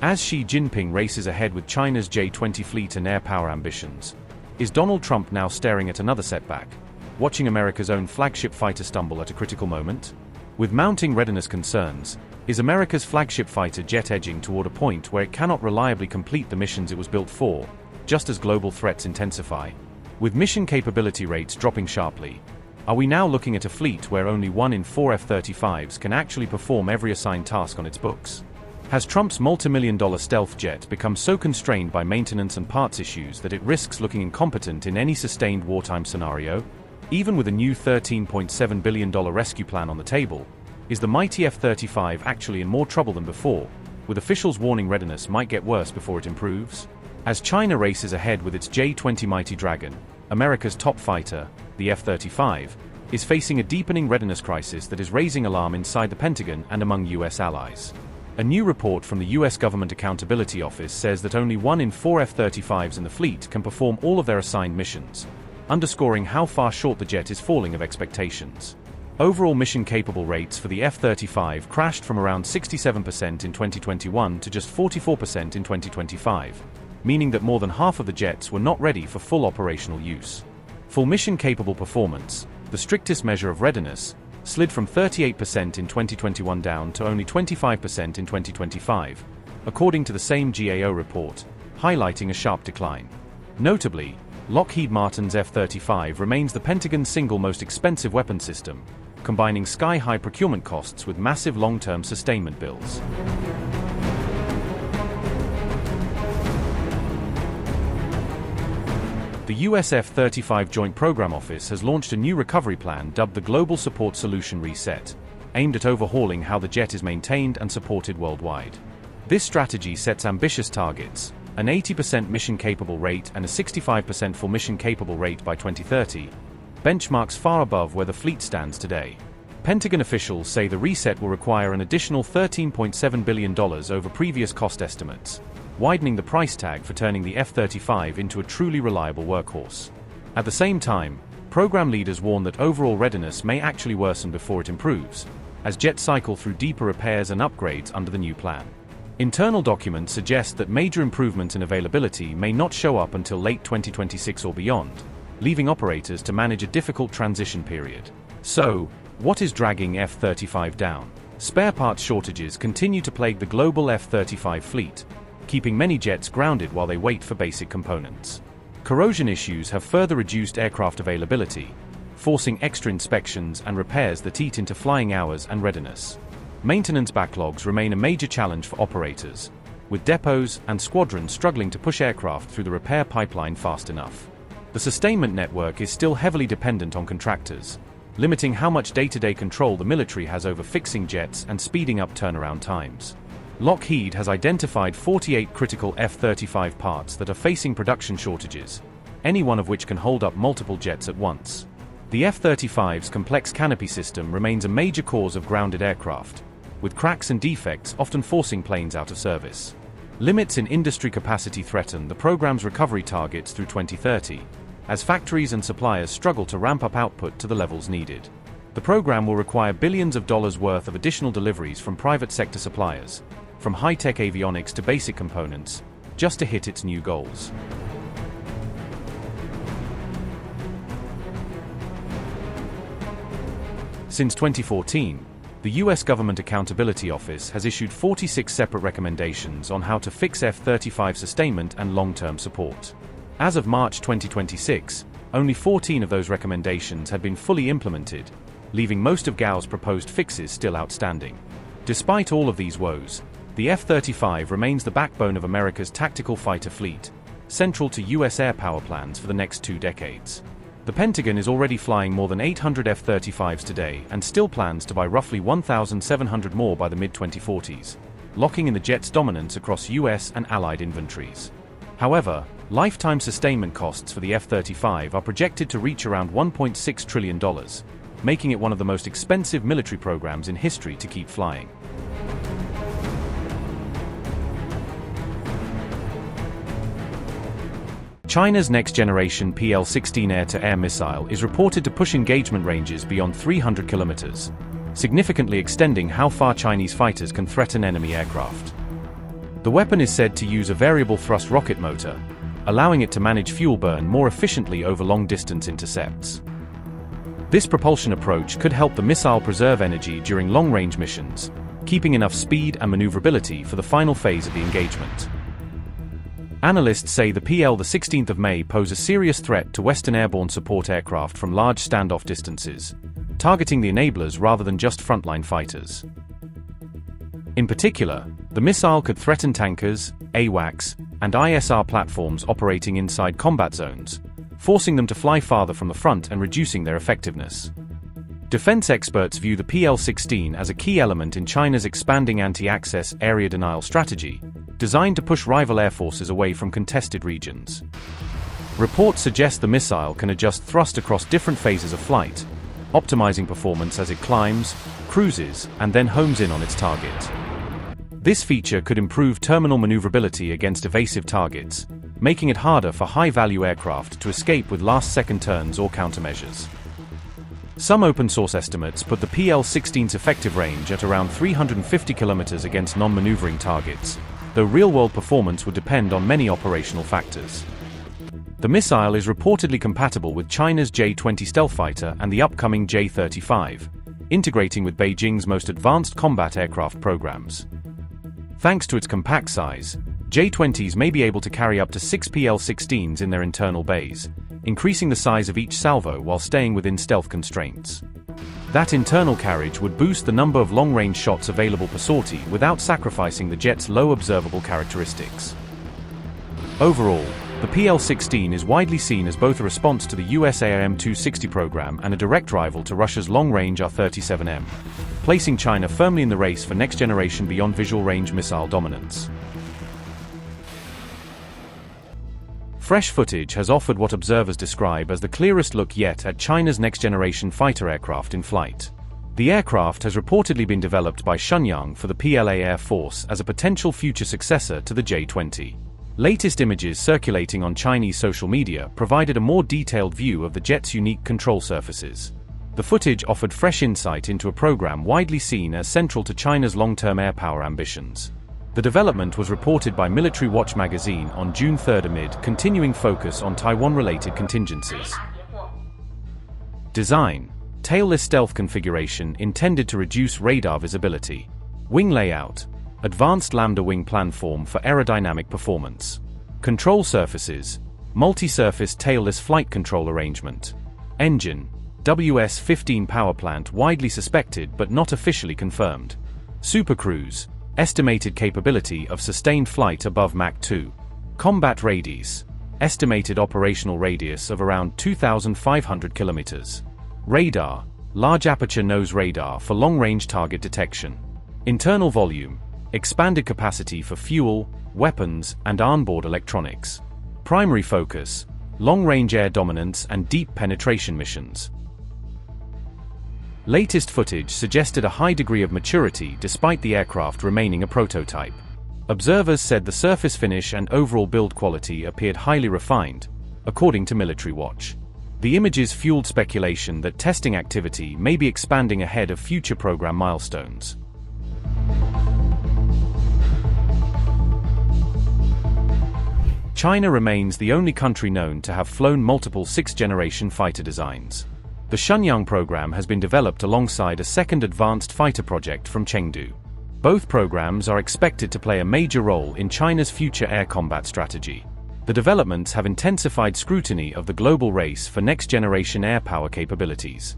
As Xi Jinping races ahead with China's J-20 fleet and air power ambitions, is Donald Trump now staring at another setback, watching America's own flagship fighter stumble at a critical moment? With mounting readiness concerns, is America's flagship fighter jet edging toward a point where it cannot reliably complete the missions it was built for, just as global threats intensify? With mission capability rates dropping sharply, are we now looking at a fleet where only 1 in 4 F-35s can actually perform every assigned task on its books? Has Trump's multi-million-dollar stealth jet become so constrained by maintenance and parts issues that it risks looking incompetent in any sustained wartime scenario? Even with a new $13.7 billion rescue plan on the table, is the mighty F-35 actually in more trouble than before, with officials warning readiness might get worse before it improves? As China races ahead with its J-20 Mighty Dragon, America's top fighter, the F-35, is facing a deepening readiness crisis that is raising alarm inside the Pentagon and among U.S. allies. A new report from the U.S. Government Accountability Office says that only 1 in 4 F-35s in the fleet can perform all of their assigned missions, underscoring how far short the jet is falling of expectations. Overall mission-capable rates for the F-35 crashed from around 67% in 2021 to just 44% in 2025, meaning that more than half of the jets were not ready for full operational use. Full mission-capable performance, the strictest measure of readiness, slid from 38% in 2021 down to only 25% in 2025, according to the same GAO report, highlighting a sharp decline. Notably, Lockheed Martin's F-35 remains the Pentagon's single most expensive weapon system, combining sky-high procurement costs with massive long-term sustainment bills. The US F-35 Joint Program Office has launched a new recovery plan dubbed the Global Support Solution Reset, aimed at overhauling how the jet is maintained and supported worldwide. This strategy sets ambitious targets: an 80% mission-capable rate and a 65% full mission-capable rate by 2030, benchmarks far above where the fleet stands today. Pentagon officials say the reset will require an additional $13.7 billion over previous cost estimates, widening the price tag for turning the F-35 into a truly reliable workhorse. At the same time, program leaders warn that overall readiness may actually worsen before it improves, as jets cycle through deeper repairs and upgrades under the new plan. Internal documents suggest that major improvements in availability may not show up until late 2026 or beyond, leaving operators to manage a difficult transition period. So, what is dragging F-35 down? Spare parts shortages continue to plague the global F-35 fleet, keeping many jets grounded while they wait for basic components. Corrosion issues have further reduced aircraft availability, forcing extra inspections and repairs that eat into flying hours and readiness. Maintenance backlogs remain a major challenge for operators, with depots and squadrons struggling to push aircraft through the repair pipeline fast enough. The sustainment network is still heavily dependent on contractors, limiting how much day-to-day control the military has over fixing jets and speeding up turnaround times. Lockheed has identified 48 critical F-35 parts that are facing production shortages, any one of which can hold up multiple jets at once. The F-35's complex canopy system remains a major cause of grounded aircraft, with cracks and defects often forcing planes out of service. Limits in industry capacity threaten the program's recovery targets through 2030, as factories and suppliers struggle to ramp up output to the levels needed. The program will require billions of dollars worth of additional deliveries from private sector suppliers, from high-tech avionics to basic components, just to hit its new goals. Since 2014, the US Government Accountability Office has issued 46 separate recommendations on how to fix F-35 sustainment and long-term support. As of March 2026, only 14 of those recommendations had been fully implemented, leaving most of GAO's proposed fixes still outstanding. Despite all of these woes, the F-35 remains the backbone of America's tactical fighter fleet, central to US air power plans for the next 2 decades. The Pentagon is already flying more than 800 F-35s today and still plans to buy roughly 1,700 more by the mid-2040s, locking in the jet's dominance across US and allied inventories. However, lifetime sustainment costs for the F-35 are projected to reach around $1.6 trillion, making it one of the most expensive military programs in history to keep flying. China's next-generation PL-16 air-to-air missile is reported to push engagement ranges beyond 300 kilometers, significantly extending how far Chinese fighters can threaten enemy aircraft. The weapon is said to use a variable thrust rocket motor, allowing it to manage fuel burn more efficiently over long-distance intercepts. This propulsion approach could help the missile preserve energy during long-range missions, keeping enough speed and maneuverability for the final phase of the engagement. Analysts say the PL-16th of May pose a serious threat to Western airborne support aircraft from large standoff distances, targeting the enablers rather than just frontline fighters. In particular, the missile could threaten tankers, AWACS, and ISR platforms operating inside combat zones, forcing them to fly farther from the front and reducing their effectiveness. Defense experts view the PL-16 as a key element in China's expanding anti-access area denial strategy, designed to push rival air forces away from contested regions. Reports suggest the missile can adjust thrust across different phases of flight, optimizing performance as it climbs, cruises, and then homes in on its target. This feature could improve terminal maneuverability against evasive targets, making it harder for high-value aircraft to escape with last-second turns or countermeasures. Some open-source estimates put the PL-16's effective range at around 350 kilometers against non-maneuvering targets, though real-world performance would depend on many operational factors. The missile is reportedly compatible with China's J-20 stealth fighter and the upcoming J-35, integrating with Beijing's most advanced combat aircraft programs. Thanks to its compact size, J-20s may be able to carry up to 6 PL-16s in their internal bays, increasing the size of each salvo while staying within stealth constraints. That internal carriage would boost the number of long-range shots available per sortie without sacrificing the jet's low observable characteristics. Overall, the PL-16 is widely seen as both a response to the US AIM-260 program and a direct rival to Russia's long-range R-37M, placing China firmly in the race for next-generation beyond visual range missile dominance. Fresh footage has offered what observers describe as the clearest look yet at China's next-generation fighter aircraft in flight. The aircraft has reportedly been developed by Shenyang for the PLA Air Force as a potential future successor to the J-20. Latest images circulating on Chinese social media provided a more detailed view of the jet's unique control surfaces. The footage offered fresh insight into a program widely seen as central to China's long-term airpower ambitions. The development was reported by Military Watch magazine on June 3 amid continuing focus on Taiwan-related contingencies. Design: tailless stealth configuration intended to reduce radar visibility. Wing layout: advanced lambda wing planform for aerodynamic performance. Control surfaces: multi-surface tailless flight control arrangement. Engine: WS-15 power plant widely suspected but not officially confirmed. Supercruise: estimated capability of sustained flight above Mach 2. Combat radius: estimated operational radius of around 2,500 kilometers. Radar: large aperture nose radar for long-range target detection. Internal volume: expanded capacity for fuel, weapons, and onboard electronics. Primary focus: long-range air dominance and deep penetration missions. Latest footage suggested a high degree of maturity despite the aircraft remaining a prototype. Observers said the surface finish and overall build quality appeared highly refined, according to Military Watch. The images fueled speculation that testing activity may be expanding ahead of future program milestones. China remains the only country known to have flown multiple 6th-generation fighter designs. The Shenyang program has been developed alongside a second advanced fighter project from Chengdu. Both programs are expected to play a major role in China's future air combat strategy. The developments have intensified scrutiny of the global race for next-generation air power capabilities.